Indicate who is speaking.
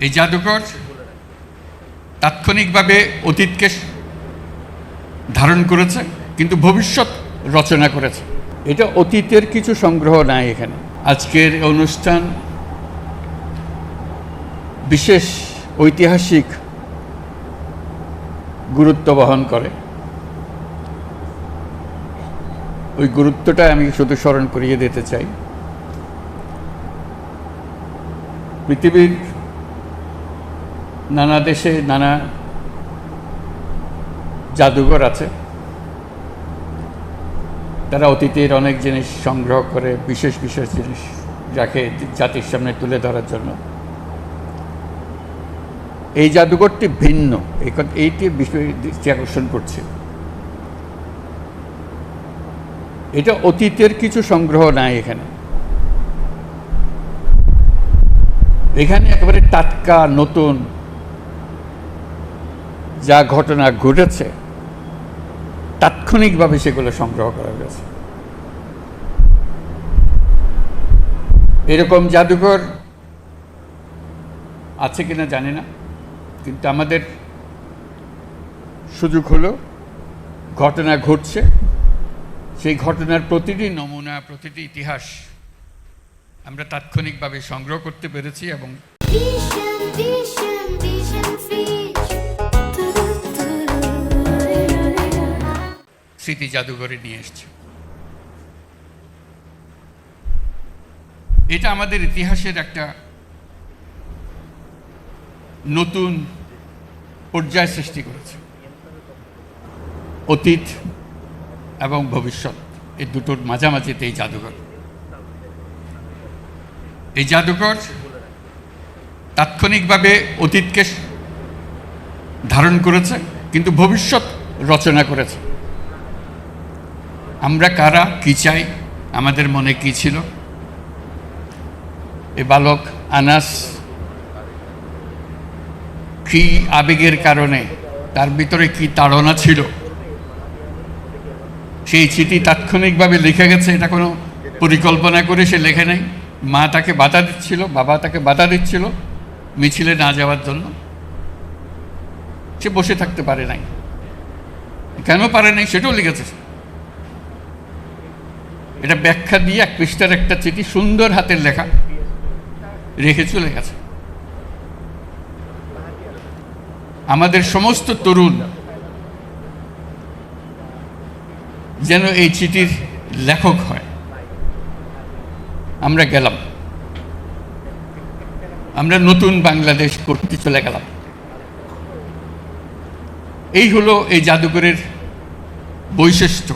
Speaker 1: এই জাদুঘর তাৎক্ষণিকভাবে অতীতকে ধারণ করেছে, কিন্তু ভবিষ্যৎ রচনা করেছে। এটা অতীতের কিছু সংগ্রহ নাই এখানে। আজকের অনুষ্ঠান বিশেষ ঐতিহাসিক গুরুত্ব বহন করে। ওই গুরুত্বটা আমি শুধু স্মরণ করিয়ে দিতে চাই। পৃথিবীর নানা দেশে নানা জাদুঘর আছে, তারা অতীতের অনেক জিনিস সংগ্রহ করে, বিশেষ বিশেষ জিনিস রাখে জাতির সামনে তুলে ধরার জন্য। এই জাদুঘরটি ভিন্ন, এইটি বিষয় দৃষ্টি আকর্ষণ করছে। এটা অতীতের কিছু সংগ্রহ নাই এখানে। এখানে একেবারে টাটকা নতুন যা ঘটনা ঘটেছে তাৎক্ষণিকভাবে সেগুলো সংগ্রহ করা হয়েছে। এরকম জাদুঘর আছে কিনা জানি না, কিন্তু আমাদের সুযোগ হলো ঘটনা ঘটছে, সেই ঘটনার প্রতিটি নমুনা, প্রতিটি ইতিহাস আমরা তাৎক্ষণিকভাবে সংগ্রহ করতে পেরেছি এবং স্মৃতি জাদুঘরে নিয়ে এসছে। এটা আমাদের ইতিহাসের একটা নতুন পর্যায় সৃষ্টি করেছে। অতীত এবং ভবিষ্যৎ এই দুটোর মাঝামাঝিতে এই জাদুঘর। এই জাদুঘর তাৎক্ষণিকভাবে অতীতকে ধারণ করেছে, কিন্তু ভবিষ্যৎ রচনা করেছে। আমরা কারা, কি চাই, আমাদের মনে কি ছিল, এ বালক আনাস কি আবেগের কারণে, তার ভিতরে কি তাড়না ছিল, সেই চিঠি তাৎক্ষণিকভাবে লিখে গেছে। এটা কোনো পরিকল্পনা করে সে লেখে নেই। মা তাকে বাধা দিচ্ছিল, বাবা তাকে বাধা দিচ্ছিল মিছিলে না যাওয়ার জন্য। সে বসে থাকতে পারে নাই। কেন পারে নাই সেটাও লিখেছে। এটা ব্যাখ্যা দিয়ে এক পৃষ্ঠার একটা চিঠি, সুন্দর হাতের লেখা, রেখে চলে গেছে। আমাদের সমস্ত তরুণ যেন এই চিঠির লেখক হয়। আমরা গেলাম, আমরা নতুন বাংলাদেশ করতে চলে গেলাম। এই হলো এই জাদুঘরের বৈশিষ্ট্য।